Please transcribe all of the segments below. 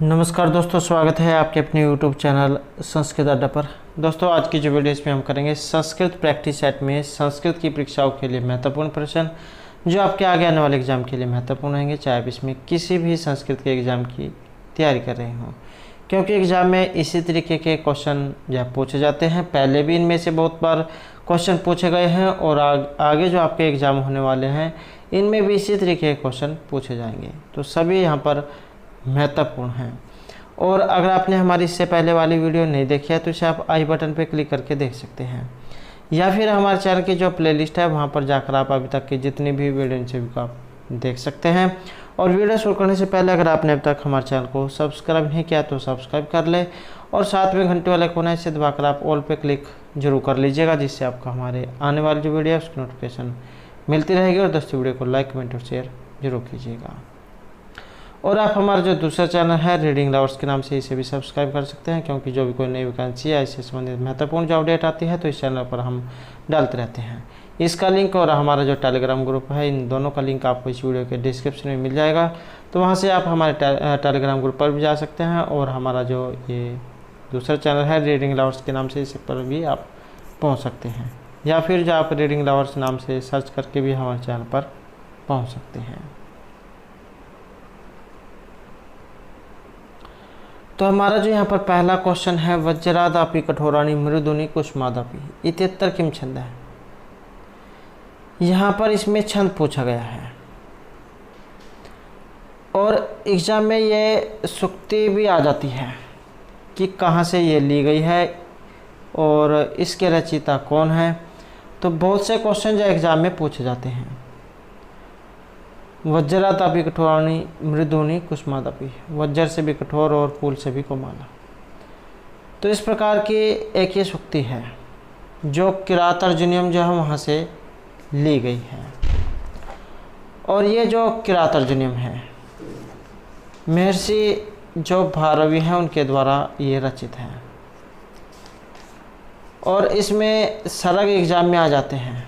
नमस्कार दोस्तों, स्वागत है आपके अपने YouTube चैनल संस्कृत अड्डा पर। दोस्तों, आज की जो वीडियो इसमें हम करेंगे संस्कृत प्रैक्टिस सेट में संस्कृत की परीक्षाओं के लिए महत्वपूर्ण प्रश्न जो आपके आगे आने वाले एग्जाम के लिए महत्वपूर्ण होंगे, चाहे आप इसमें किसी भी संस्कृत के एग्ज़ाम की तैयारी कर रहे हों, क्योंकि एग्ज़ाम में इसी तरीके के क्वेश्चन जो पूछे जाते हैं। पहले भी इनमें से बहुत बार क्वेश्चन पूछे गए हैं और आगे जो आपके एग्ज़ाम होने वाले हैं इनमें भी इसी तरीके के क्वेश्चन पूछे जाएंगे, तो सभी यहाँ पर महत्वपूर्ण हैं। और अगर आपने हमारी इससे पहले वाली वीडियो नहीं देखी है तो इसे आप आई बटन पर क्लिक करके देख सकते हैं, या फिर हमारे चैनल की जो प्लेलिस्ट है वहाँ पर जाकर आप अभी तक की जितनी भी वीडियो इनसे भी आप देख सकते हैं। और वीडियो शुरू करने से पहले अगर आपने अब तक हमारे चैनल को सब्सक्राइब नहीं किया तो सब्सक्राइब कर ले और साथ में घंटे वाले कोने से दबाकर आप ऑल पे क्लिक जरूर कर लीजिएगा, जिससे आपको हमारे आने वाली जो वीडियो है उसकी नोटिफिकेशन मिलती रहेगी। और दोस्तों, वीडियो को लाइक, कमेंट और शेयर जरूर कीजिएगा। और आप हमारा जो दूसरा चैनल है रीडिंग लवर्स के नाम से इसे भी सब्सक्राइब कर सकते हैं, क्योंकि जो भी कोई नई वैकेंसी है इससे संबंधित महत्वपूर्ण जो अपडेट आती है तो इस चैनल पर हम डालते रहते हैं। इसका लिंक और हमारा जो टेलीग्राम ग्रुप है, इन दोनों का लिंक आपको इस वीडियो के डिस्क्रिप्शन में मिल जाएगा, तो वहाँ से आप हमारे टेलीग्राम ग्रुप पर भी जा सकते हैं। और हमारा जो ये दूसरा चैनल है रीडिंग लवर्स के नाम से, इस पर भी आप पहुँच सकते हैं, या फिर जो आप रीडिंग लवर्स नाम से सर्च करके भी हमारे चैनल पर पहुँच सकते हैं। तो हमारा जो यहाँ पर पहला क्वेश्चन है, वज्रादापि कठोराणि मृदुनि कुसुमादापि इत्यत्र किम छंद है। यहाँ पर इसमें छंद पूछा गया है और एग्जाम में ये सुक्ति भी आ जाती है कि कहाँ से ये ली गई है और इसके रचयिता कौन है। तो बहुत से क्वेश्चन जो एग्जाम में पूछे जाते हैं, वज्रादापि कठोराणि मृदुनि कुसुमादापि, वज्र से भी कठोर और फूल से भी कोमल। तो इस प्रकार की एक ये सूक्ति है जो किरात अर्जुनियम जो है वहाँ से ली गई है। और ये जो किरात अर्जुनियम है महर्षि जो भारवी हैं उनके द्वारा ये रचित है, और इसमें सर्ग एग्जाम में आ जाते हैं।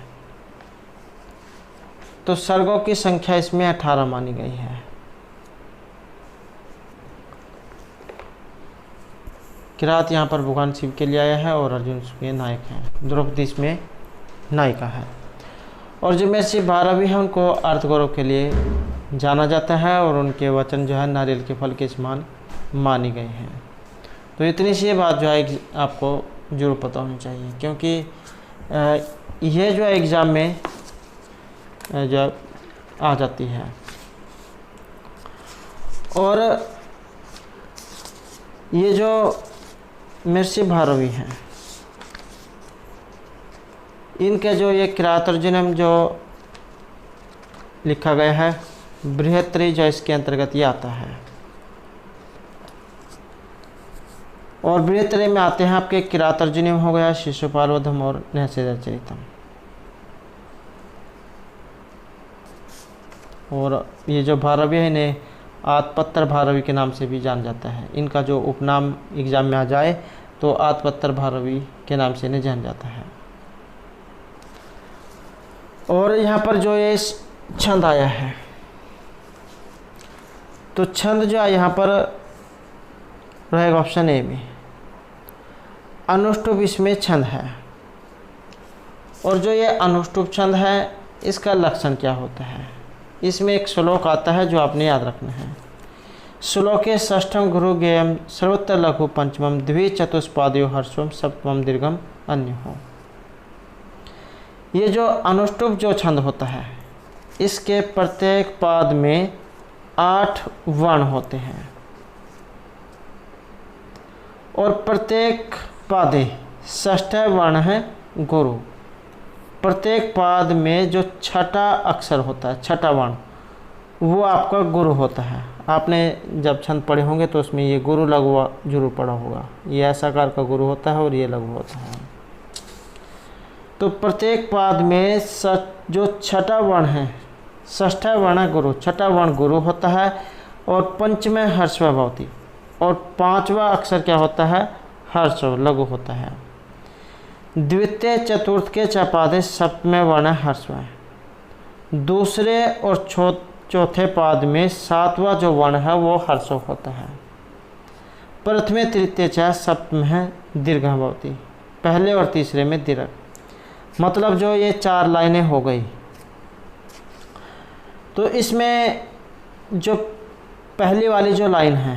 तो सर्गों की संख्या इसमें 18 मानी गई है। किरात यहाँ पर भगवान शिव के लिए आया है और अर्जुन इसमें नायक हैं, द्रौपदी इसमें नायिका है। और जो महर्षि भारवी हैं उनको अर्थगौरव के लिए जाना जाता है और उनके वचन जो है नारियल के फल के समान मानी गए हैं। तो इतनी सी बात जो है आपको जरूर पता होनी चाहिए, क्योंकि यह जो है एग्ज़ाम में जो आ जाती है। और ये जो महर्षि भारवी हैं इनके जो ये किरात अर्जुनियम जो लिखा गया है, बृहत्तरी जो इसके अंतर्गत ये आता है। और बृहत्तरी में आते हैं आपके किरात अर्जुनियम हो गया, शिशुपाल वधम और नैषधीयचरितम। और ये जो भारवी है इन्हें आतपत्र भारवी के नाम से भी जाना जाता है। इनका जो उपनाम एग्जाम में आ जाए तो आतपत्र भारवी के नाम से इन्हें जाना जाता है। और यहाँ पर जो ये छंद आया है, तो छंद जो है यहाँ पर रहेगा ऑप्शन ए में, अनुष्टुप इसमें छंद है। और जो ये अनुष्टुप छंद है इसका लक्षण क्या होता है, इसमें एक श्लोक आता है जो आपने याद रखना है। श्लोके षष्ठम गुरु गेयम सर्वोत्तर लघु पंचमम द्विचतुष्पादयो हर्षम सप्तमम दीर्घम अन्य हो। ये जो अनुष्टुप जो छंद होता है इसके प्रत्येक पाद में 8 वर्ण होते हैं और प्रत्येक पादे षष्ठ वर्ण है गुरु। प्रत्येक पाद में जो छठा अक्षर होता है, छठा वर्ण, वो आपका गुरु होता है। आपने जब छंद पढ़े होंगे तो उसमें ये गुरु लघु जरूर पढ़ा होगा। ये ऐसा आकार का गुरु होता है और ये लघु होता है। तो प्रत्येक पाद में जो छठा वर्ण है, षष्ठा वर्ण है गुरु, छठा वर्ण गुरु होता है। और पंचमें हर्षव भवति, और 5वां अक्षर क्या होता है, हर्षव लघु होता है। द्वितीय चतुर्थ के चपादे सप्तमें वर्ण है हर्षव। दूसरे और चौथे पाद में 7वां जो वर्ण है वो हर्षव होता है। प्रथमे तृतीय च सप्तम है दीर्घ भवती, पहले और तीसरे में दीर्घ। मतलब जो ये 4 लाइनें हो गई, तो इसमें जो पहली वाली जो लाइन है,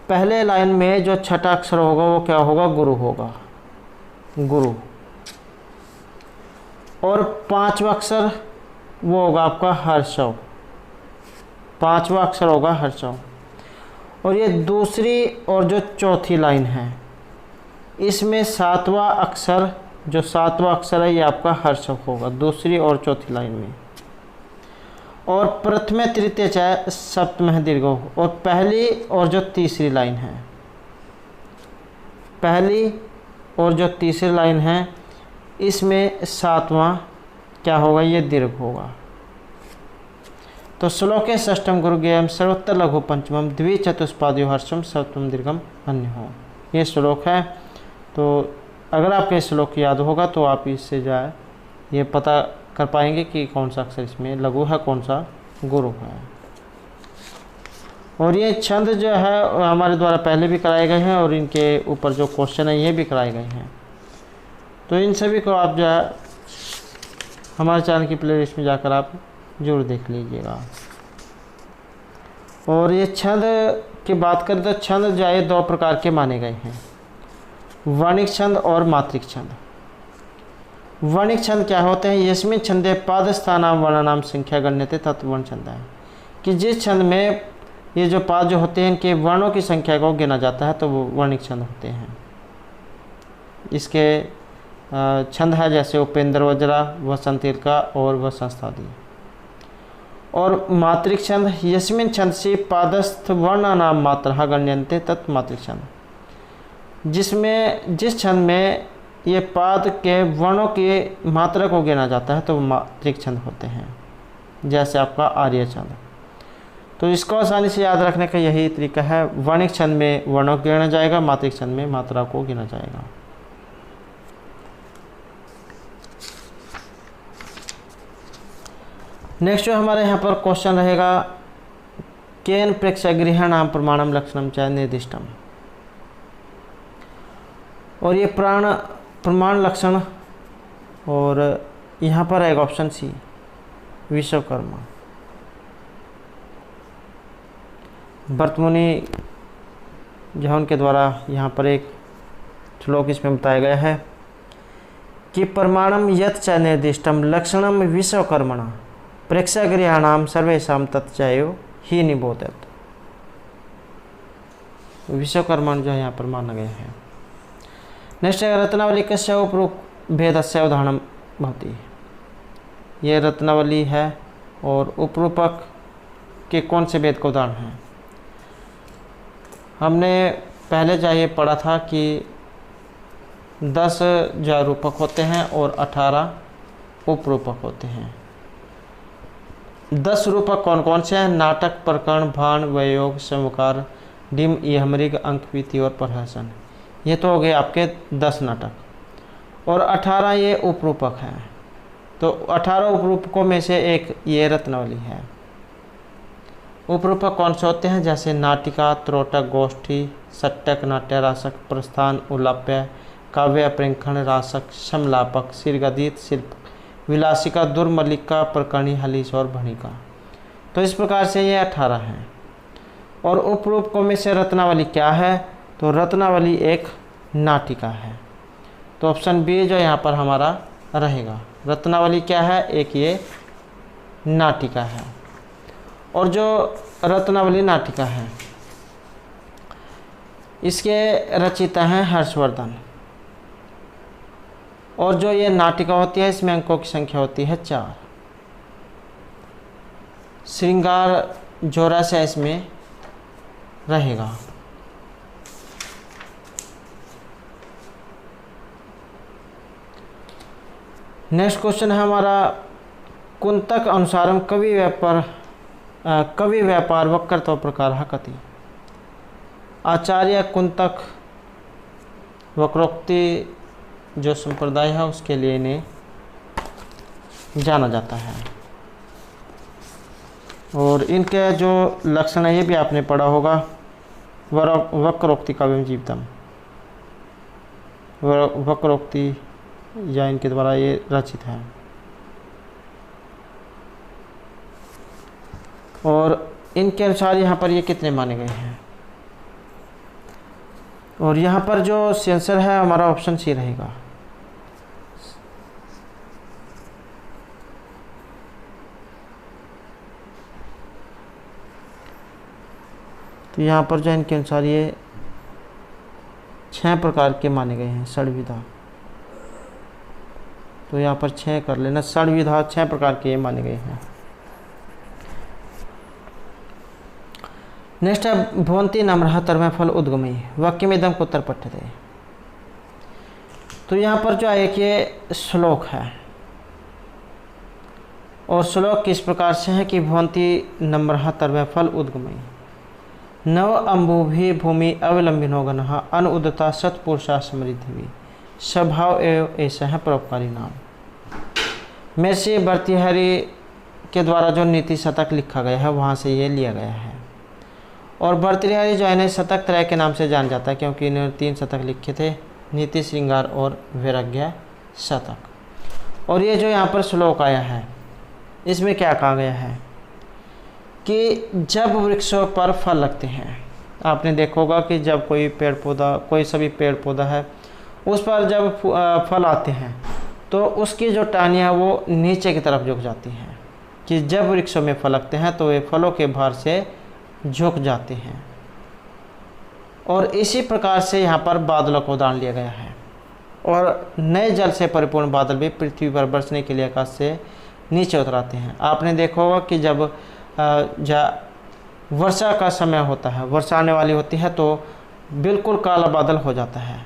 पहले लाइन में जो छठा अक्षर होगा वो क्या होगा, गुरु होगा, गुरु। और 5वां अक्षर वो होगा आपका हर्षव, 5वां अक्षर होगा हर्षव। और ये दूसरी और जो चौथी लाइन है, इसमें 7वां अक्षर, जो 7वां अक्षर है ये आपका हर्षव होगा, दूसरी और चौथी लाइन में। और प्रथमे तृतीय च सप्तम है दीर्घ। और पहली और जो तीसरी लाइन है, पहली और जो तीसरी लाइन है, इसमें 7वां क्या होगा, ये दीर्घ होगा। तो श्लोके षष्ठम गुरु ज्ञेयम सर्वोत्तर लघु पंचमम द्विचतुष्पाद्यो हर्षम सप्तम दीर्घम अन्य हो, ये श्लोक है। तो अगर आपके श्लोक याद होगा तो आप इससे जो है ये पता कर पाएंगे कि कौन सा अक्षर इसमें लघु है, कौन सा गुरु है। और ये छंद जो है हमारे द्वारा पहले भी कराए गए हैं और इनके ऊपर जो क्वेश्चन है ये भी कराए गए हैं। तो इन सभी को आप जो है हमारे चैनल की प्लेलिस्ट में जाकर आप जरूर देख लीजिएगा। और ये छंद की बात करें तो छंद जो है 2 प्रकार के माने गए हैं, वर्णिक छंद और मात्रिक छंद। वर्णिक छंद क्या होते हैं, यस्मिन छंदे पाद स्थानाम वर्णानाम संख्या गण्यते तत् वर्ण छंद है, कि जिस छंद में ये जो पाद जो होते हैं इनके वर्णों की संख्या को गिना जाता है तो वो वर्णिक छंद होते हैं। इसके छंद है जैसे उपेंद्र वज्रा, वसंत का और वसंस्थादि। और मात्रिक छंद यस्मिन छंद से पादस्थ वर्णानाम मात्रा गण्यन्ते तत् मात्रिक छंद, जिसमें जिस छंद में ये पाद के वर्णों की मात्रा को गिना जाता है तो मात्रिक छंद होते हैं, जैसे आपका आर्य छंद। तो इसको आसानी से याद रखने का यही तरीका है, वर्णिक छंद में वर्णों को गिना जाएगा, मात्रिक छंद में मात्रा को गिना जाएगा। नेक्स्ट जो हमारे यहाँ पर क्वेश्चन रहेगा, केन प्रेक्षागृहाणाम प्रमाणम लक्षणम च निर्दिष्टम। और ये प्रमाण लक्षण, और यहाँ पर एक ऑप्शन सी विश्वकर्मा। भर्तमुनि जो है उनके द्वारा यहाँ पर एक श्लोक इसमें बताया गया है कि प्रमाणम यत् च निर्दिष्टम लक्षणम विश्वकर्मणा प्रेक्षागृहाणाम सर्वेषां तत्चैव ही निबोधयत्। विश्वकर्मा जो है यहाँ पर माना गया है। नेक्स्ट है रत्नावली कस्य उपरूप भेदस्य उदाहरणं भवति। ये रत्नावली है और उपरूपक के कौन से भेद का उदाहरण है। हमने पहले चाहिए पढ़ा था कि 10 जो रूपक होते हैं और 18 उपरूपक होते हैं। 10 रूपक कौन कौन से हैं, नाटक, प्रकरण, भाण, वयोग, समकार, डिम, यमृग, अंकविति और प्रहसन। ये तो हो गए आपके 10 नाटक। और 18 ये उपरूपक हैं। तो 18 उपरूपकों में से एक ये रत्नावली है। उपरूपक कौन से होते हैं, जैसे नाटिका, त्रोटक, गोष्ठी, सट्टक, नाट्य, रासक, प्रस्थान, उलाप्य, काव्य, प्रेक्षण, रासक, समलापक, सिरगदित, शिल्प, विलासिका, दुर्मलिका, प्रकरणी, हलीस और भणिका। तो इस प्रकार से ये 18 हैं। और उपरूपकों में से रत्नावली क्या है, तो रत्नावली एक नाटिका है। तो ऑप्शन बी जो यहाँ पर हमारा रहेगा। रत्नावली क्या है, एक ये नाटिका है। और जो रत्नावली नाटिका है इसके रचयिता हैं हर्षवर्धन। और जो ये नाटिका होती है इसमें अंकों की संख्या होती है 4। श्रृंगार जोरा से इसमें रहेगा। नेक्स्ट क्वेश्चन है हमारा, कुंतक अनुसारम कवि व्यापार वक्रत्व प्रकार कति। आचार्य कुंतक वक्रोक्ति जो संप्रदाय है उसके लिए इन्हें जाना जाता है। और इनके जो लक्षण है ये भी आपने पढ़ा होगा। वक्रोक्ति काव्यम जीवितम, वक्रोक्ति या इनके द्वारा ये रचित है। और इनके अनुसार यहाँ पर ये कितने माने गए हैं, और यहाँ पर जो आंसर है हमारा ऑप्शन सी रहेगा। तो यहाँ पर जो इनके अनुसार ये 6 प्रकार के माने गए हैं षड्विधा। तो यहाँ पर 6 कर लेना, षड्विधा 6 प्रकार के माने गए हैं। नेक्स्ट है भवन्ति नम्रः तर्मय फल उद्गमयी वाक्य में इदं कुत्र पठ्यते। तो यहाँ पर जो है एक ये श्लोक है, और श्लोक किस प्रकार से है कि भवन्ति नम्रः तर्मय फल उद्गमयी नव अम्बुभि भूमि अवलंबिनो गणः अन उदता सत्पुरुषा समृद्धि स्वभाव एवं ऐसा है परोपकारी नाम। में से भर्तृहरि के द्वारा जो नीति शतक लिखा गया है वहाँ से ये लिया गया है। और भर्तृहरि जो है ना शतक त्रय के नाम से जान जाता है, क्योंकि इन्होंने 3 शतक लिखे थे, नीति श्रृंगार और वैराग्य शतक। और ये जो यहाँ पर श्लोक आया है इसमें क्या कहा गया है कि जब वृक्षों पर फल लगते हैं, आपने देखा होगा कि जब कोई पेड़ पौधा, कोई सभी पेड़ पौधा है, उस पर जब फल आते हैं तो उसकी जो टहनियाँ वो नीचे की तरफ झुक जाती हैं, कि जब वृक्षों में फल लगते हैं तो वे फलों के भार से झुक जाते हैं। और इसी प्रकार से यहाँ पर बादलों को उदाहरण लिया गया है। और नए जल से परिपूर्ण बादल भी पृथ्वी पर बरसने के लिए आकाश से नीचे उतराते हैं। आपने देखा होगा कि जब वर्षा का समय होता है, वर्षा आने वाली होती है, तो बिल्कुल काला बादल हो जाता है,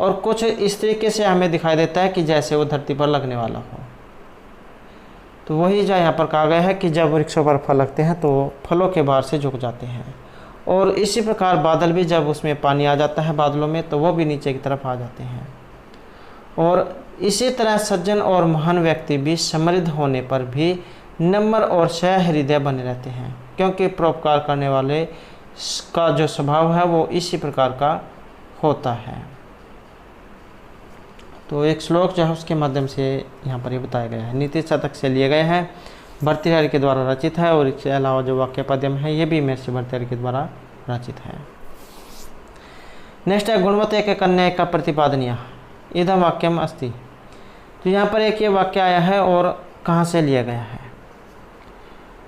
और कुछ इस तरीके से हमें दिखाई देता है कि जैसे वो धरती पर लगने वाला हो। तो वही जो यहाँ पर कहा गया है कि जब वृक्षों पर फल लगते हैं तो फलों के भार से झुक जाते हैं। और इसी प्रकार बादल भी जब उसमें पानी आ जाता है बादलों में तो वो भी नीचे की तरफ आ जाते हैं। और इसी तरह सज्जन और महान व्यक्ति भी समृद्ध होने पर भी नम्र और सहृदय बने रहते हैं, क्योंकि परोपकार करने वाले का जो स्वभाव है वो इसी प्रकार का होता है। तो एक श्लोक जो है उसके माध्यम से यहाँ पर ये बताया गया है, नीति शतक से लिए गए हैं, भर्तृहरि के द्वारा रचित है। और इसके अलावा जो वाक्य पद्यम है ये भी महर्षि भर्तृहरि के द्वारा रचित है। नेक्स्ट है गुणवत्ता के कन्या का प्रतिपादनीय इदम वाक्यम अस्ति। तो यहाँ पर एक ये वाक्य आया है और कहाँ से लिया गया है,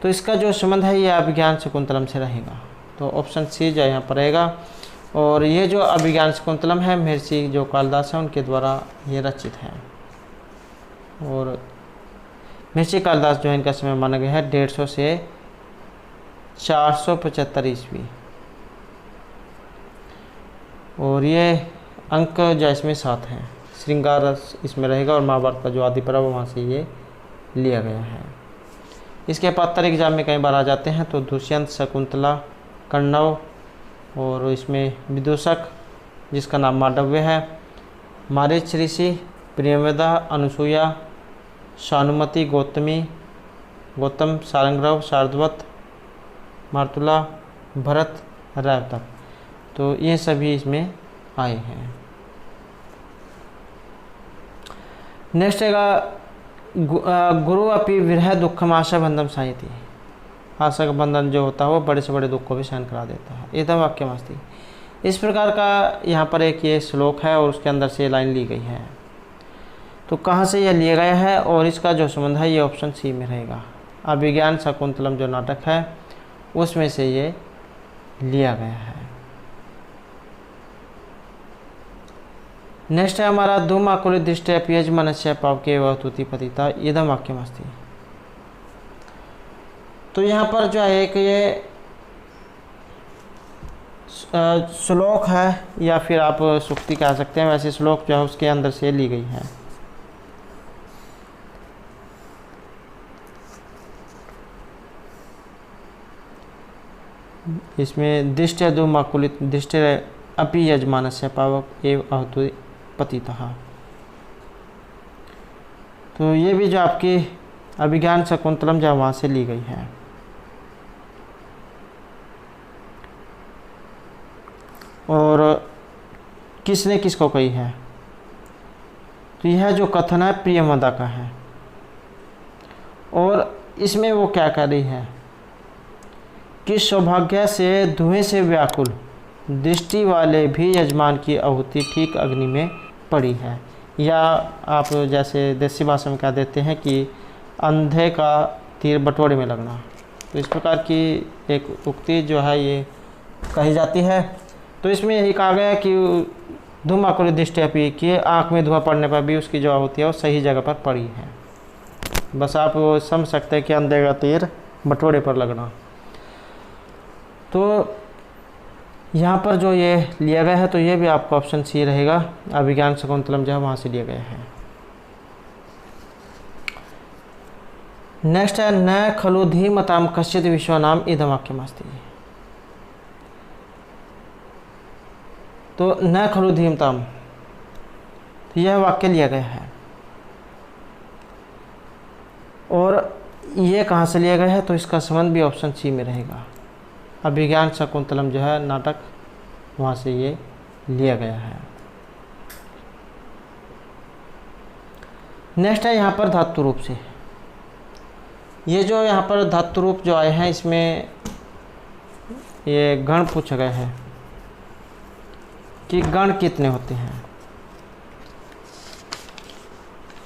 तो इसका जो संबंध है ये अभिज्ञान शकुंतलम से रहेगा। तो ऑप्शन सी जो यहाँ पर रहेगा। और ये जो अभिज्ञान शकुंतलम है महर्षि जो कालिदास है उनके द्वारा ये रचित है। और महर्षि कालिदास जो है इनका समय माना गया है 150 से 475 ईस्वी। और ये अंक जो इसमें 7 हैं, श्रृंगार रस इसमें रहेगा, और महाभारत का जो आदि पर्व वहाँ से ये लिया गया है। इसके पत्तर एग्जाम में कई बार आ जाते हैं। तो दुष्यंत, शकुंतला, कण्व, और इसमें विदूषक जिसका नाम मांडव्य है, मारीच ऋषि, प्रियव्रता, अनुसूया, शानुमति, गौतम, सारंगरव, शार्दवत, मार्तुला, भरत, रायतक। तो ये सभी इसमें आए हैं। नेक्स्ट है गुरु अपि विरह दुखम आशा बंधम साहिति। आशा का बंधन जो होता है वो बड़े से बड़े दुख को भी सहन करा देता है। एकदम वाक्यमस्ति। इस प्रकार का यहाँ पर एक ये श्लोक है और उसके अंदर से ये लाइन ली गई है। तो कहाँ से यह लिया गया है और इसका जो संबंध है ये ऑप्शन सी में रहेगा। अभिज्ञान शकुंतलम जो नाटक है उसमें से ये लिया गया है। नेक्स्ट है हमारा धूमाकुलित दृष्टि पियज मनस्य पावके वतुति पतिता इदम वाक्यमस्ति। तो यहाँ पर जो है एक ये श्लोक है या फिर आप सूक्ति कह सकते हैं, वैसे श्लोक जो है उसके अंदर से ली गई है। इसमें दृष्टि धूमाकुलित दृष्टि अपि यजमानस्य पावक एव अहतु पतितः। तो ये भी जो आपकी अभिज्ञान शकुंतलम जो वहाँ से ली गई है। और किसने किसको कही है। तो यह जो कथन है प्रियमदा का है। और इसमें वो क्या कह रही है कि सौभाग्य से धुएं से व्याकुल दृष्टि वाले भी यजमान की आहुति ठीक अग्नि में पड़ी है। या आप जैसे देसी भाषा में कह देते हैं कि अंधे का तीर बटोरे में लगना। तो इस प्रकार की एक उक्ति जो है ये कही जाती है। तो इसमें यही कहा गया है कि धूमाकुल दृष्टि अपी कि आँख में धुआं पड़ने पर भी उसकी जो आहुति है वो सही जगह पर पड़ी है। बस आप वो समझ सकते हैं कि अंधे का तीर बटोरे पर लगना। तो यहाँ पर जो ये लिया गया है तो ये भी आपका ऑप्शन सी रहेगा। अभिज्ञान शकुंतलम जो है वहाँ से लिया गया है। नेक्स्ट है न खलु धीमताम कश्चित विश्वनाम इदम वाक्यमस्ति। तो न खलु धीमताम तो यह वाक्य लिया गया है। और ये कहाँ से लिया गया है तो इसका संबंध भी ऑप्शन सी में रहेगा। अभिज्ञान शकुंतलम जो है नाटक वहाँ से ये लिया गया है। नेक्स्ट है यहाँ पर धातु रूप से। ये जो यहाँ पर धातु रूप जो आए हैं इसमें ये गण पूछा गया है कि गण कितने होते हैं।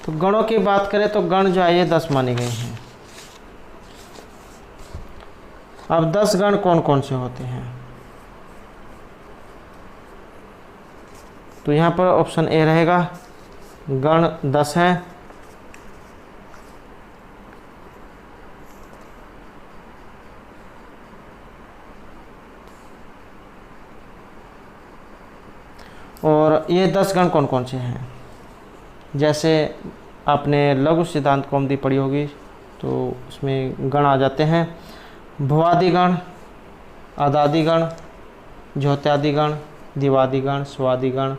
तो गणों की बात करें तो गण जो है ये 10 माने गए हैं। अब 10 गण कौन कौन से होते हैं तो यहाँ पर ऑप्शन ए रहेगा। गण 10 हैं। और ये 10 गण कौन कौन से हैं जैसे आपने लघु सिद्धांत कौमुदी पढ़ी होगी तो उसमें गण आ जाते हैं। भुवादिगण, अदादिगण, ज्योत्यादिगण, दिवादिगण, स्वादिगण,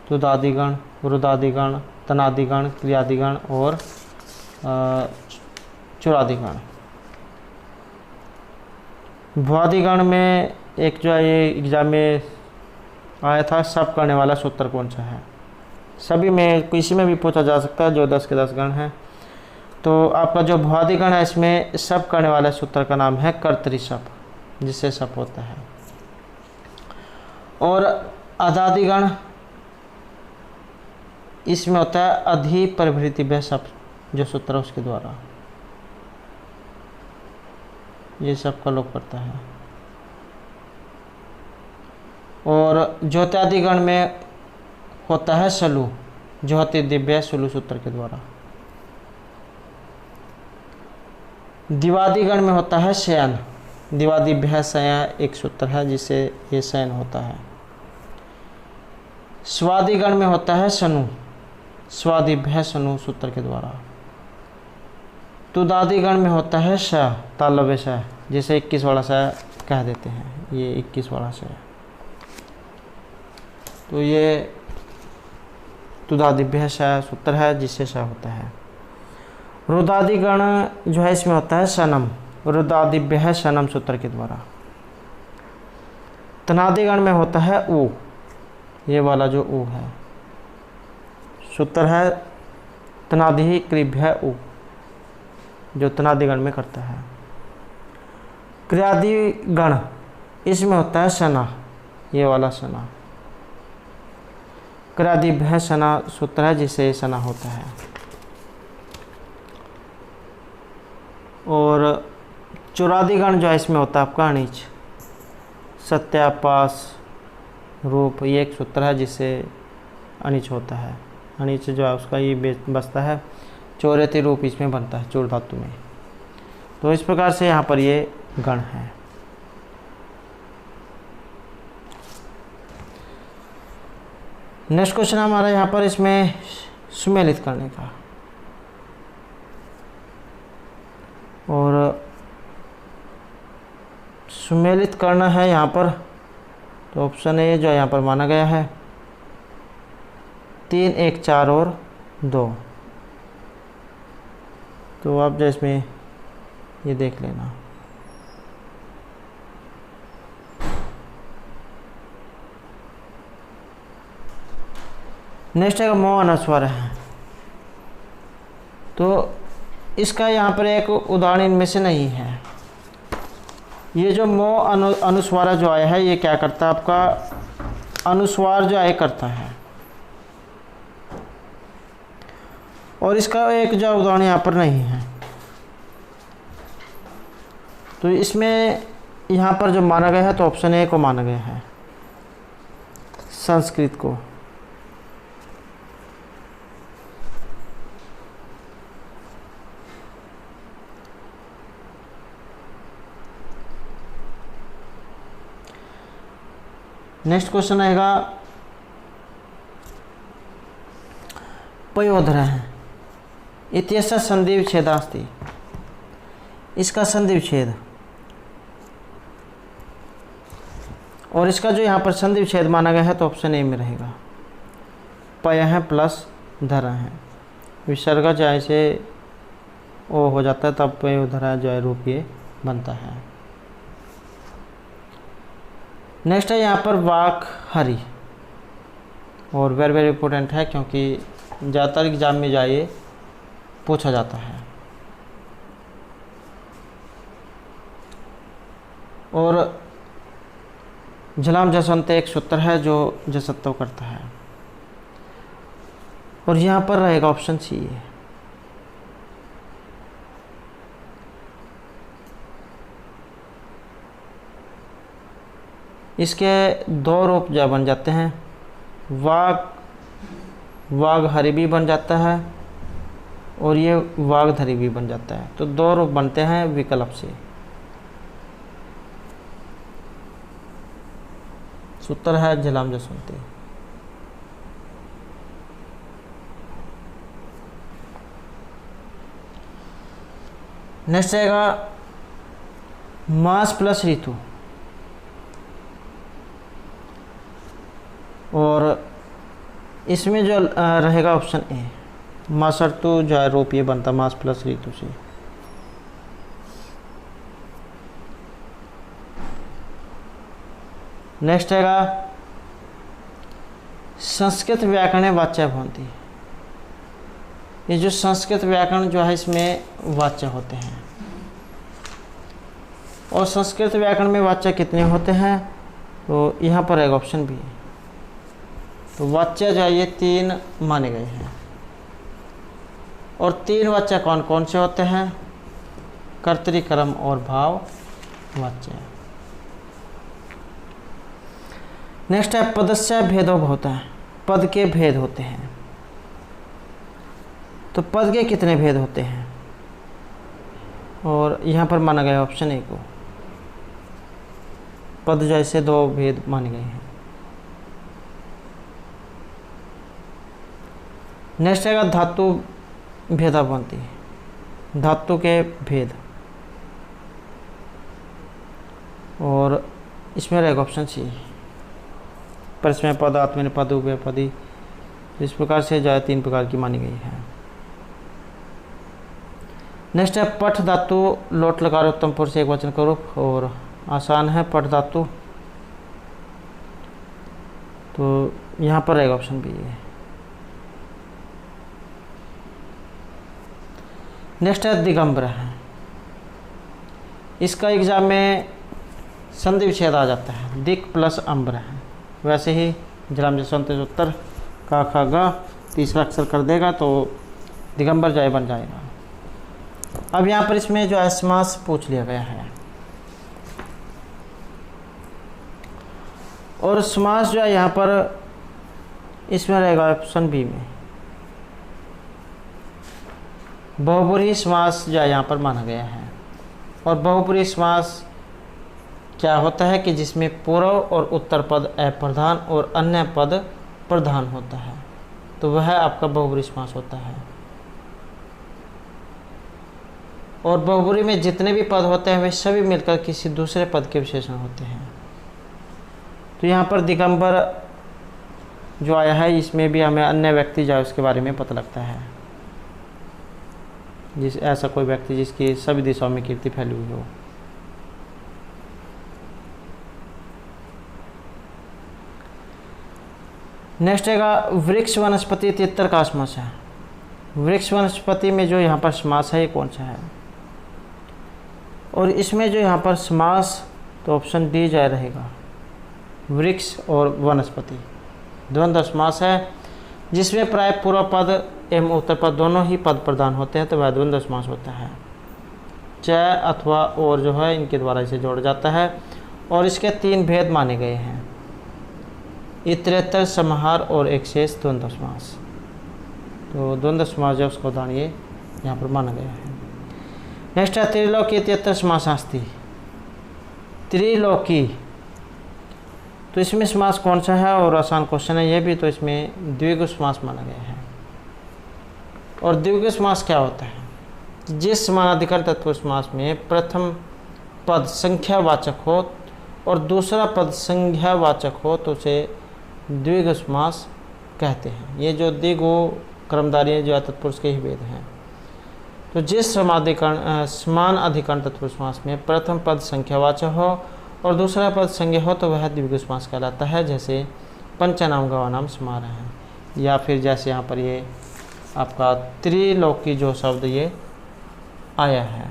तुदादिगण, रुदादिगण, तनादिगण, क्रियादिगण और चुरादिगण। भुवादिगण में एक जो है ये एग्जाम में आया था सब करने वाला सूत्र कौन सा है। सभी में किसी में भी पूछा जा सकता है जो 10 के 10 गण हैं। तो आपका जो भुवादिगण है इसमें सब करने वाले सूत्र का नाम है कर्तरी सप जिससे सप होता है। और अदादिगण इसमें होता है अधि प्रभृति व सप जो सूत्र उसके द्वारा ये सब का लोप करता है। और ज्योत्यादिगण में होता है सलु ज्योति दिव्य सुलु सूत्र के द्वारा। दिवादिगण में होता है शयन दिवादिभ्य शयन एक सूत्र है जिससे ये शयन होता है। स्वादिगण में होता है सनु स्वादिभ्य सनु सूत्र के द्वारा। तुदादिगण में होता है श तालव्य श जिसे 21 वाला श कह देते हैं। ये 21 वाला श है। तो ये तुदादिभ्य श सूत्र है जिससे श होता है। रुदादिगण जो है इसमें होता है सनम रुदादिभ्य सनम सूत्र के द्वारा। तनादिगण में होता है उ ये वाला जो उ है सूत्र है तनादि क्रिभ्य उ जो तनादिगण में करता है। क्रियादिगण इसमें होता है सना ये वाला सना क्रियादिभ्य सना सूत्र है जिससे सना होता है। और चुरादिगण जो है इसमें होता है आपका अनिच सत्यापास रूप ये एक सूत्र है जिससे अनिच होता है। अनिच जो है उसका ये बसता है चौरेती रूप इसमें बनता है चूर धातु में। तो इस प्रकार से यहाँ पर ये गण है। नेक्स्ट क्वेश्चन हमारा यहाँ पर इसमें सुमेलित करने का। और सुमेलित करना है यहाँ पर तो ऑप्शन ए जो यहाँ पर माना गया है 3 1 4 और 2। तो आप जो इसमें ये देख लेना। नेक्स्ट है मो अनुस्वार है, तो इसका यहाँ पर एक उदाहरण इनमें से नहीं है। ये जो मो अनुस्वार जो आया है ये क्या करता है, आपका अनुस्वार जो आया करता है, और इसका एक जो उदाहरण यहाँ पर नहीं है। तो इसमें यहाँ पर जो माना गया है तो ऑप्शन ए को माना गया है, संस्कृत को। नेक्स्ट क्वेश्चन आएगा पयोधर है इत्यस्य संधि विच्छेदास्ति, इसका संधि विच्छेद, और इसका जो यहाँ पर संधि विच्छेद माना गया है तो ऑप्शन ए में रहेगा। पय है प्लस धरा है, विसर्ग जैसे ओ हो जाता है तब पयोधरा जो है रूप ये बनता है। नेक्स्ट है यहाँ पर वाक हरि, और वेरी वेरी इंपॉर्टेंट है क्योंकि ज़्यादातर एग्जाम में जाइए पूछा जाता है। और झलाम जसवंत एक सूत्र है जो जसत्व करता है, और यहाँ पर रहेगा ऑप्शन सी है। इसके दो रूप जो बन जाते हैं, वाघ हरि भी बन जाता है और ये वाघधरी भी बन जाता है, तो दो रूप बनते हैं विकल्प से। सूत्र है झलाम जसवंती। नेक्स्ट आएगा मास प्लस ऋतु, और इसमें जो रहेगा ऑप्शन ए, मास ऋतु जो है रूप ये बनता मास प्लस ऋतु से। नेक्स्ट आएगा संस्कृत व्याकरण वाच्य भवन्ति, ये जो संस्कृत व्याकरण जो है इसमें वाच्य होते हैं, और संस्कृत व्याकरण में वाच्य कितने होते हैं तो यहाँ पर एक ऑप्शन भी है। तो वाच्य जो है ये 3 माने गए हैं, और 3 वाच्य कौन कौन से होते हैं, कर्तरी कर्म और भाव वाच्य। नेक्स्ट है पदस्य भेदो होता है, पद के भेद होते हैं, तो पद के कितने भेद होते हैं, और यहाँ पर माना गया ऑप्शन ए को, पद जैसे 2 भेद माने गए हैं। नेक्स्ट आएगा धातु भेदा बनती, धातु के भेद, और इसमें रहेगा ऑप्शन सी, पर इसमें पद आत्मनि पद उभयपदी, इस प्रकार से जो है 3 प्रकार की मानी गई है। नेक्स्ट है पठ धातु लोट लकार उत्तम पुरुष एक वचन का रूप, और आसान है पठ धातु, तो यहाँ पर रहेगा ऑप्शन बी है। नेक्स्ट है दिगंबर है, इसका एग्जाम में संधि विच्छेद आ जाता है, दिक प्लस अम्बर है, वैसे ही झलाम जसवंत उत्तर का खा गा तीसरा अक्षर कर देगा तो दिगंबर जय बन जाएगा। अब यहाँ पर इसमें जो है समास पूछ लिया गया है, और समास जो है यहाँ पर इसमें रहेगा ऑप्शन बी में, बहुब्रीहि समास जो है यहाँ पर माना गया है। और बहुब्रीहि समास क्या होता है कि जिसमें पूर्व और उत्तर पद अप्रधान और अन्य पद प्रधान होता है, तो वह आपका बहुब्रीहि समास होता है। और बहुब्रीहि में जितने भी पद होते हैं वे सभी मिलकर किसी दूसरे पद के विशेषण होते हैं। तो यहाँ पर दिगंबर जो आया है इसमें भी हमें अन्य व्यक्ति जो है उसके बारे में पता लगता है, जिस ऐसा कोई व्यक्ति जिसकी सभी दिशाओं में कीर्ति फैली हुई हो। नेक्स्ट रहेगा वृक्ष वनस्पति तितर का समास है। वृक्ष वनस्पति में जो यहाँ पर समास है ये कौन सा है, और इसमें जो यहाँ पर समास, तो ऑप्शन डी जाए रहेगा, वृक्ष और वनस्पति द्वंद्व समास है, जिसमें प्राय पूर्व पद एवं उत्तर पद दोनों ही पद प्रदान होते हैं, तो वह द्वंद्व समास होता है। च अथवा और जो है इनके द्वारा इसे जोड़ा जाता है, और इसके 3 भेद माने गए हैं, इतरेतर, समाहार और एक शेष द्वंद्व समास। तो द्वंद्व समास जो उसका उदाहरण ये यहाँ पर माना गया है। नेक्स्ट है त्रिलोकी इत्यत्र समासास्ति। त्रिलोकी, तो इसमें समास कौन सा है, और आसान क्वेश्चन है ये भी, तो इसमें द्विगु समास माना गया है। और द्विगु समास क्या होता है, जिस समानाधिकरण तत्पुरुष समास में प्रथम पद संख्यावाचक हो और दूसरा पद संज्ञावाचक हो तो उसे द्विगु समास कहते हैं। ये जो द्विगु क्रमधारी जो तत्पुरुष के ही भेद हैं। तो जिस समान अधिकरण तत्पुरुष समास में प्रथम पद संख्यावाचक हो और दूसरा पद संज्ञा हो तो वह द्विगु समास कहलाता है, जैसे पंचनाम गवानाम समारह है, या फिर जैसे यहाँ पर ये आपका त्रिलोकी जो शब्द ये आया है।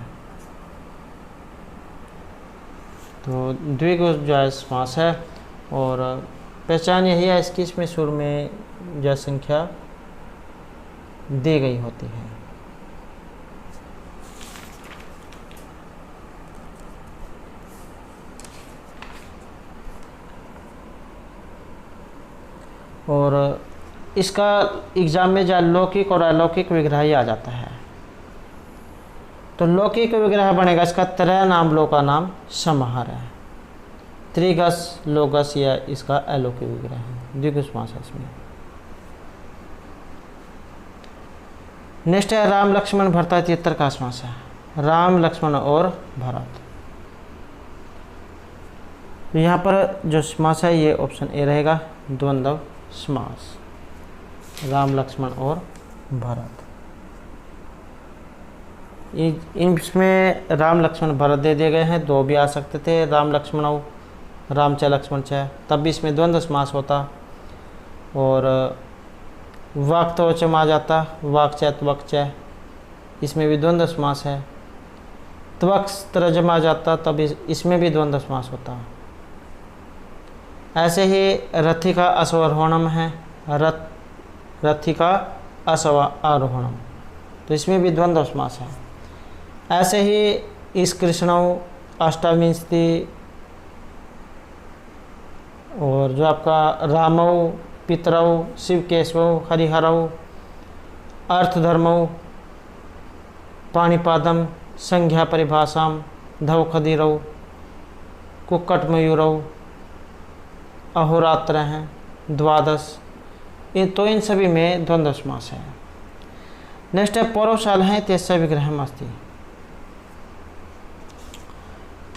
तो द्विगु जो है समास है, और पहचान यही है इसकी, इसमें शुरू में जो संख्या दी गई होती है। और इसका एग्जाम में जो लौकिक और अलौकिक विग्रह ही आ जाता है। तो लौकिक विग्रह बनेगा इसका त्रय नाम लो का नाम समाहार है, त्रिगस लोगस, या इसका अलौकिक विग्रह है, द्विगु समास है इसमें। नेक्स्ट है राम लक्ष्मण भरत इत्यत्र का समास है। राम लक्ष्मण और भरत, तो यहाँ पर जो समास है ये ऑप्शन ए रहेगा, द्वंद्व समास, राम लक्ष्मण और भरत। इसमें राम लक्ष्मण भरत दे दिए गए हैं, 2 भी आ सकते थे, राम लक्ष्मण राम च लक्ष्मण च, तब भी इसमें द्वंद्व समास होता। और वाक तो चम आ जाता, वाक च त्वक च, इसमें भी द्वंद्व समास है। त्वक त्रजम आ जाता, तब इसमें भी द्वंद्व समास होता। ऐसे ही रथिका अस्वारोहणम है, रथिका अस्वारोहणम, तो इसमें भी द्वंद्व समास है। ऐसे ही इस कृष्णौ अष्टाविंशति, और जो आपका रामौ पितरौ शिवकेशवौ हरिहरौ अर्थधर्मौ पाणिपादम संज्ञा परिभाषाम धवखदीरौ कुक्कट मयूरौ अहोरात्र हैं, द्वादश, इन सभी में द्वंद्व समास है। नेक्स्ट है पौरवशाला इत्यस्य विग्रहम अस्ति।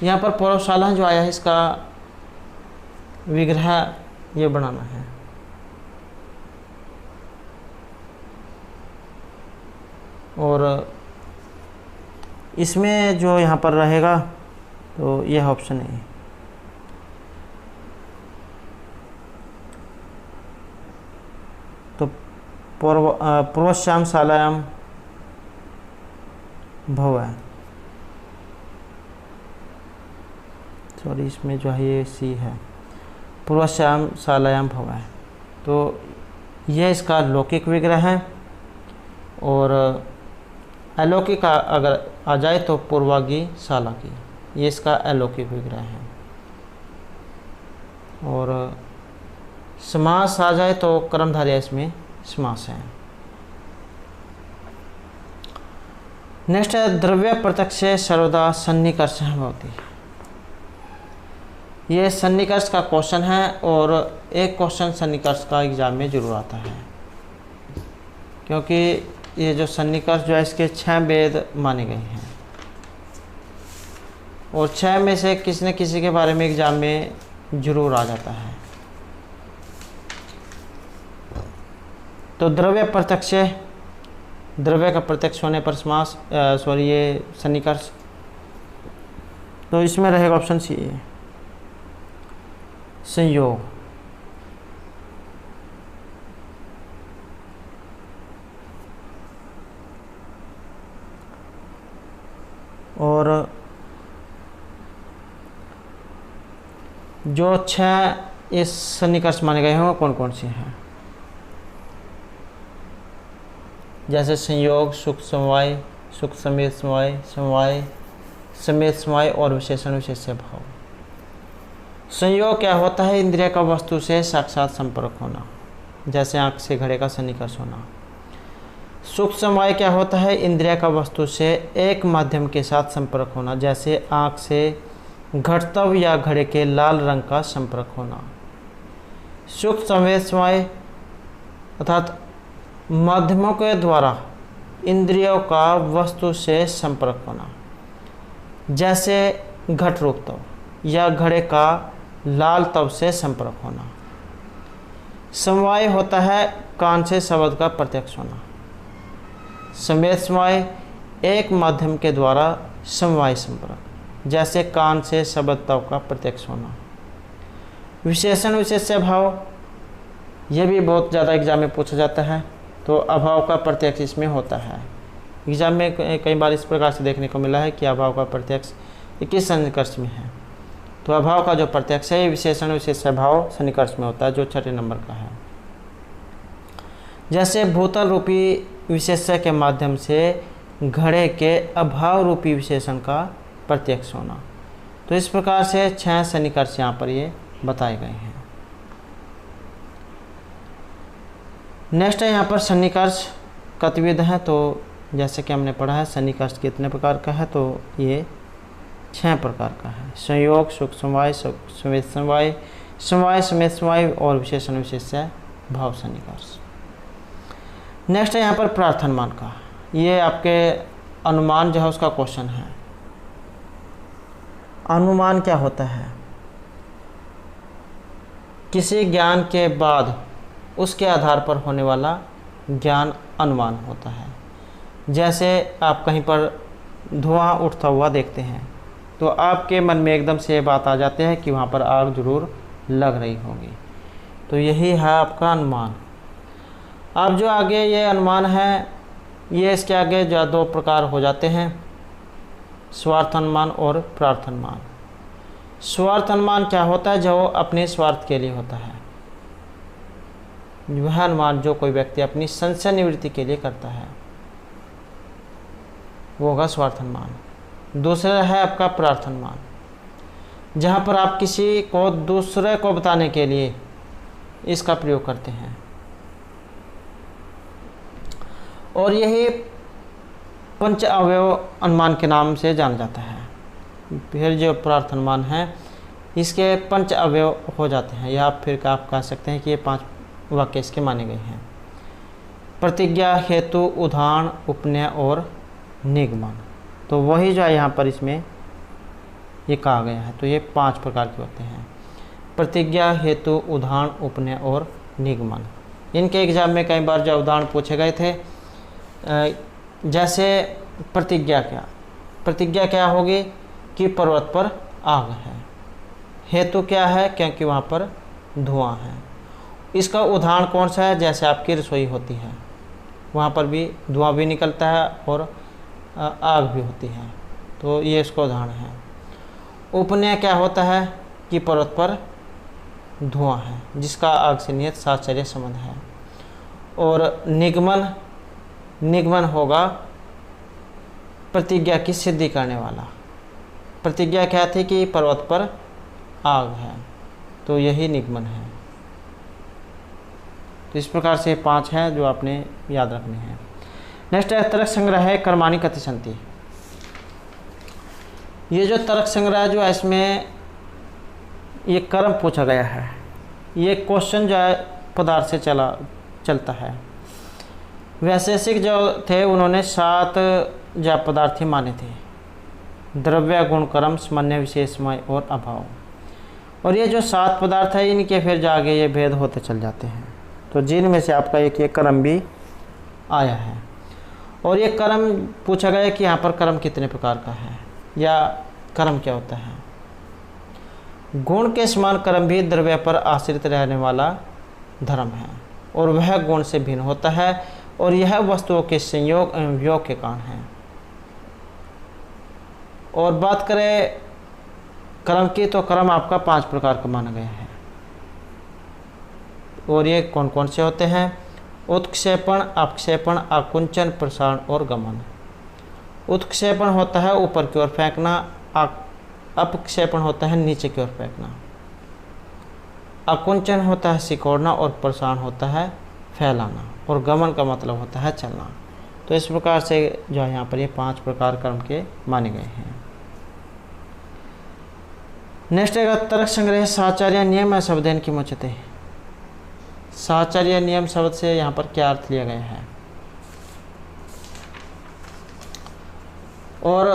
यहाँ पर पौरवशाला जो आया है इसका विग्रह ये बनाना है। और इसमें जो यहाँ पर रहेगा तो यह ऑप्शन है। तो पूर्वश्याम शालायाम भव है, सॉरी इसमें जो है ये सी है, पूर्वश्याम शालायाम भव है। तो यह इसका लौकिक विग्रह है, और अलौकिक अगर आ जाए तो पूर्वागी शाला की, ये इसका अलौकिक विग्रह है। और समास आ जाए तो कर्मधारय इसमें समास है। नेक्स्ट है द्रव्य प्रत्यक्ष सर्वदा सन्निकर्ष भवति। ये सन्निकर्ष का क्वेश्चन है, और एक क्वेश्चन सन्निकर्ष का एग्जाम में जरूर आता है, क्योंकि ये जो सन्निकर्ष जो है इसके 6 भेद माने गए हैं, और 6 में से किसी न किसी के बारे में एग्जाम में जरूर आ जाता है। तो द्रव्य प्रत्यक्ष, द्रव्य का प्रत्यक्ष होने पर समास, ये सन्निकर्ष, तो इसमें रहेगा ऑप्शन सी, संयोग। जो 6 इस सन्निकर्ष माने गए हैं वो कौन कौन से हैं? जैसे संयोग, सुख समवाय, सुख समेत समवाय, समवाय समेत समवाय और विशेषण विशेष्य भाव। संयोग क्या होता है? इंद्रिय का वस्तु से साक्षात संपर्क होना, जैसे आंख से घड़े का सन्निकर्ष होना। सुख समवाय क्या होता है? इंद्रिय का वस्तु से एक माध्यम के साथ संपर्क होना, जैसे आंख से घटतव या घड़े के लाल रंग का संपर्क होना। सुख समेत समवाय अर्थात माध्यमों के द्वारा इंद्रियों का वस्तु से संपर्क होना, जैसे घट रूप तव या घड़े का लाल तव से संपर्क होना। समवाय होता है कान से शब्द का प्रत्यक्ष होना। समेत समवाय एक माध्यम के द्वारा समवाय संपर्क, जैसे कान से शब्द तव का प्रत्यक्ष होना। विशेषण विशेष्य भाव, यह भी बहुत ज़्यादा एग्जाम में पूछा जाता है, तो अभाव का प्रत्यक्ष इसमें होता है। एग्जाम में कई बार इस प्रकार से देखने को मिला है कि अभाव का प्रत्यक्ष किस सन्निकर्ष में है, तो अभाव का जो प्रत्यक्ष है विशेषण विशेष्य भाव सन्निकर्ष में होता है, जो 6 नंबर का है। जैसे भूतल रूपी विशेष्य के माध्यम से घड़े के अभाव रूपी विशेषण का प्रत्यक्ष होना। तो इस प्रकार से 6 सन्निकर्ष यहाँ पर ये बताए गए हैं। नेक्स्ट है यहाँ पर सन्निकर्ष कतिविध है। तो जैसे कि हमने पढ़ा है सन्निकर्ष कितने प्रकार का है, तो ये 6 प्रकार का है। संयोग, सुख समवाय, समेत समवाय, समवाय समेत समवाय और विशेषण विशेष्य भाव सन्निकर्ष। नेक्स्ट है यहाँ पर प्रार्थनमान का। ये आपके अनुमान जो है उसका क्वेश्चन है। अनुमान क्या होता है? किसी ज्ञान के बाद उसके आधार पर होने वाला ज्ञान अनुमान होता है। जैसे आप कहीं पर धुआं उठता हुआ देखते हैं तो आपके मन में एकदम से ये बात आ जाती है कि वहाँ पर आग जरूर लग रही होगी, तो यही है आपका अनुमान। अब जो आगे ये अनुमान है, ये इसके आगे जो 2 प्रकार हो जाते हैं, स्वार्थ अनुमान और प्रार्थ अनुमान। स्वार्थ अनुमान क्या होता है? जो अपने स्वार्थ के लिए होता है। वह अनुमान जो कोई व्यक्ति अपनी संशय निवृत्ति के लिए करता है वो होगा स्वार्थ अनुमान। दूसरा है आपका प्रार्थ अनुमान, जहाँ पर आप किसी को दूसरे को बताने के लिए इसका प्रयोग करते हैं, और यही पंच अवयव अनुमान के नाम से जाना जाता है। फिर जो प्रार्थ अनुमान है इसके पंच अवयव हो जाते हैं, या फिर आप कह सकते हैं कि ये 5 वाक्य इसके माने गए हैं। प्रतिज्ञा, हेतु, उदाहरण, उपनय और निगमन। तो वही जो है यहाँ पर इसमें ये कहा गया है। तो ये 5 प्रकार के होते हैं, प्रतिज्ञा, हेतु, उदाहरण, उपनय और निगमन। इनके एग्जाम में कई बार जो उदाहरण पूछे गए थे, जैसे प्रतिज्ञा क्या होगी कि पर्वत पर आग है। हेतु क्या है? क्योंकि वहाँ पर धुआं है। इसका उदाहरण कौन सा है? जैसे आपकी रसोई होती है, वहाँ पर भी धुआं भी निकलता है और आग भी होती है, तो ये इसका उदाहरण है। उपनय क्या होता है? कि पर्वत पर धुआं है जिसका आग से नियत साहचर्य संबंध है। और निगमन होगा प्रतिज्ञा की सिद्धि करने वाला। प्रतिज्ञा क्या थी? कि पर्वत पर आग है, तो यही निगमन है। तो इस प्रकार से 5 हैं जो आपने याद रखने हैं। नेक्स्ट है तर्क संग्रह है कर्माणि कति सन्ति। ये जो तर्क संग्रह जो है इसमें ये कर्म पूछा गया है। ये क्वेश्चन जो है पदार्थ से चलता है। वैशेषिक जो थे उन्होंने 7 जो पदार्थ ही माने थे, द्रव्य, गुण, कर्म, सामान्य, विशेषमय और अभाव। और ये जो 7 पदार्थ है इनके फिर जो आगे ये भेद होते चल जाते हैं, तो जिनमें से आपका एक ये कर्म भी आया है। और ये कर्म पूछा गया कि यहाँ पर कर्म कितने प्रकार का है या कर्म क्या होता है। गुण के समान कर्म भी द्रव्य पर आश्रित रहने वाला धर्म है और वह गुण से भिन्न होता है, और यह वस्तुओं के संयोग एवं वियोग के कारण है। और बात करें क्रम की, तो क्रम आपका 5 प्रकार का माना गया है। और ये कौन कौन से होते हैं? उत्क्षेपण, अपक्षेपण, आकुंचन, प्रसारण और गमन। उत्क्षेपण होता है ऊपर की ओर फेंकना, अपक्षेपण होता है नीचे की ओर फेंकना, आकुंचन होता है सिकोड़ना और प्रसारण होता है फैलाना, और गमन का मतलब होता है चलना। तो इस प्रकार से जो है यहाँ पर ये 5 प्रकार क्रम के माने गए हैं। नेक्स्ट है तर्क संग्रह साचार्य नियम शब्देन की मुचते। साचार्य नियम शब्द से यहाँ पर क्या अर्थ लिया गया है? और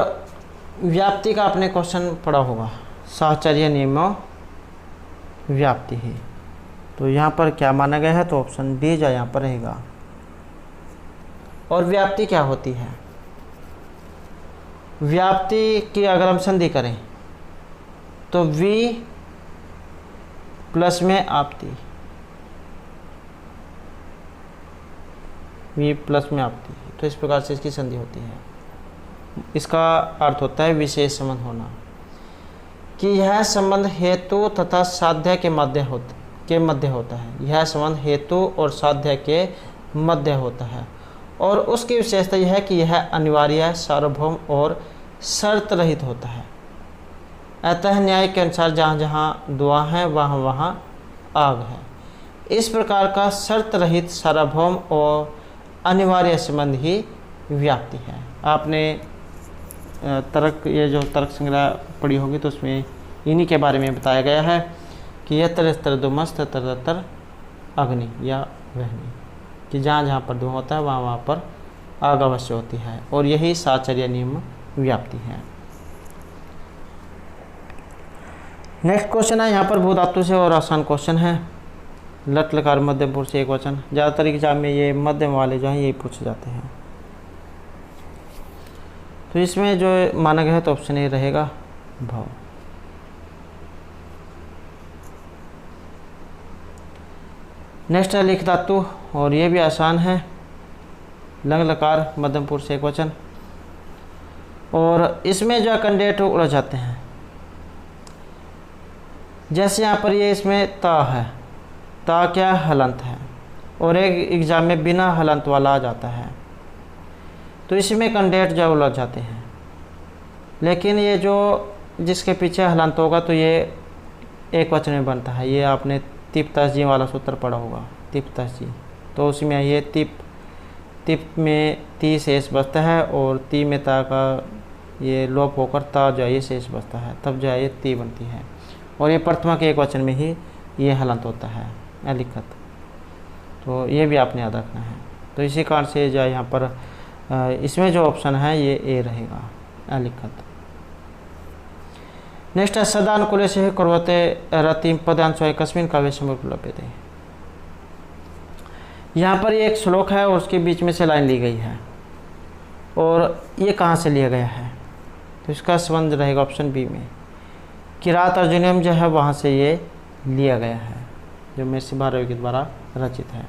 व्याप्ति का आपने क्वेश्चन पढ़ा होगा, साचार्य नियमो व्याप्ति है। तो यहाँ पर क्या माना गया है? तो ऑप्शन डी जो यहाँ पर रहेगा। और व्याप्ति क्या होती है? व्याप्ति की अगर हम संधि करें तो वी प्लस में आपति, वी प्लस में आपति, तो इस प्रकार से इसकी संधि होती है। इसका अर्थ होता है विशेष संबंध होना, कि यह संबंध हेतु तथा साध्य के मध्य होता है। यह संबंध हेतु और साध्य के मध्य होता है, और उसकी विशेषता यह है कि यह अनिवार्य, सार्वभौम और शर्त रहित होता है। अतः न्याय के अनुसार जहाँ जहाँ दुआ है वहाँ वहाँ आग है। इस प्रकार का शर्त रहित, सार्वभौम और अनिवार्य संबंध ही व्याप्ति है। आपने ये जो तर्क संग्रह पढ़ी होगी तो उसमें इन्हीं के बारे में बताया गया है कि यत्र यत्र दुमस्त तत्र तत्र अग्नि या वहनी, कि जहाँ जहाँ पर धुआं होता है वहाँ वहाँ पर आग अवश्य होती है, और यही साचार्य नियम व्याप्ति है। नेक्स्ट क्वेश्चन है यहाँ पर भू धातु से, और आसान क्वेश्चन है। लट लकार मध्यम पुरुष एक वचन। ज़्यादातर एग्जाम में ये मध्यम वाले जो हैं यही पूछे जाते हैं। तो इसमें जो माना गया है तो ऑप्शन ए रहेगा भाव। नेक्स्ट है लिख धातु, और ये भी आसान है। लंग लकार मध्यम पुरुष एक वचन, और इसमें जो कैंडिडेट उड़ जाते हैं। जैसे यहाँ पर ये इसमें ता है, ता क्या हलंत है, और एक एग्जाम में बिना हलंत वाला आ जाता है, तो इसमें कैंडिडेट जो उलझ जाते हैं। लेकिन ये जो जिसके पीछे हलंत होगा तो ये एक वचन में बनता है। ये आपने तिप तस्जी वाला सूत्र पढ़ा होगा, तिप तस्जी, तो उसमें ये तिप में ती शेष बचता है, और ती में ता का ये लोप होकर ता जो है ये शेष बचता है, तब जो है ये ती बनती है। और ये प्रथमा के एक वचन में ही ये हलंत होता है, अलिखत। तो ये भी आपने याद रखना है। तो इसी कारण से जो यहाँ पर इसमें जो ऑप्शन है ये ए रहेगा, अलिखत। नेक्स्ट है सदानुकूल से कुर्वते रतिम पदांशो कस्मिन काव्य समुपलभ्यते। यहाँ पर एक श्लोक है और उसके बीच में से लाइन ली गई है, और ये कहाँ से लिया गया है? तो इसका संबंध रहेगा ऑप्शन बी में। किरात अर्जुनियम जो है वहाँ से ये लिया गया है, जो महर्षि भारवी के द्वारा रचित है।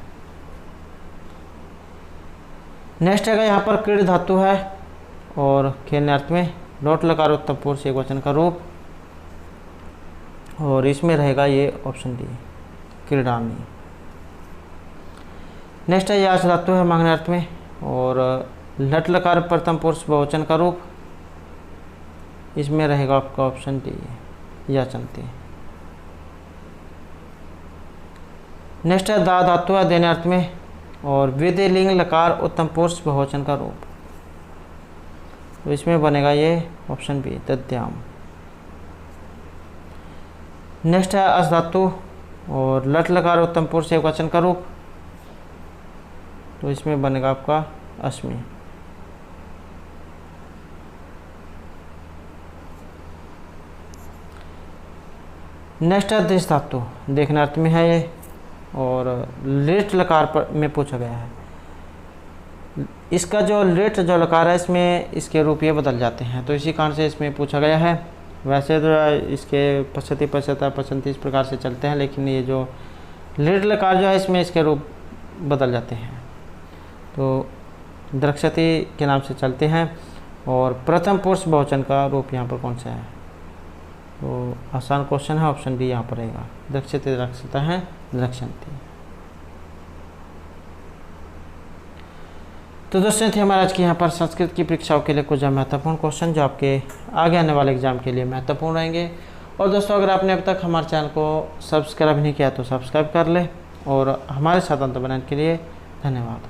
नेक्स्ट है यहाँ पर क्रीड़ धातु है, और खेलने अर्थ में लोट लकार उत्तम पुरुष से एक वचन का रूप, और इसमें रहेगा ये ऑप्शन डी क्रीडानी। नेक्स्ट है याच धातु है मांगने अर्थ में, और लट लकार प्रथम पुरुष बहुवचन का रूप, इसमें रहेगा आपका ऑप्शन डी याचनते। नेक्स्ट है दा धातु है देने अर्थ में, और विधि लिंग लकार उत्तम पुरुष बहुवचन का रूप, तो इसमें बनेगा ये ऑप्शन बी दद्याम। नेक्स्ट है अस धातु, और लट लकार उत्तम पुरुष एक वचन का रूप, तो इसमें बनेगा आपका अस्मि। नेक्स्ट है दिश धातु, देखने अर्थ में है ये, और लिट लकार पर में पूछा गया है। इसका जो लिट जो लकार है इसमें इसके रूप ये बदल जाते हैं, तो इसी कारण से इसमें पूछा गया है। वैसे तो इसके पश्चती पश्चता पश्चंती इस प्रकार से चलते हैं, लेकिन ये जो लिट लकार जो है इसमें इसके रूप बदल जाते हैं, तो द्रक्षति के नाम से चलते हैं। और प्रथम पुरुष बहुवचन का रूप यहाँ पर कौन सा है? तो आसान क्वेश्चन है, ऑप्शन बी यहाँ पर रहेगा। द्रक्ष्यते द्रक्ष्यता है द्रक्ष्यन्ते। तो दोस्तों थे हमारे आज के यहाँ पर संस्कृत की परीक्षाओं के लिए कुछ महत्वपूर्ण क्वेश्चन जो आपके आगे आने वाले एग्जाम के लिए महत्वपूर्ण रहेंगे। और दोस्तों अगर आपने अब तक हमारे चैनल को सब्सक्राइब नहीं किया तो सब्सक्राइब कर ले, और हमारे साथ अंत बनाने के लिए धन्यवाद।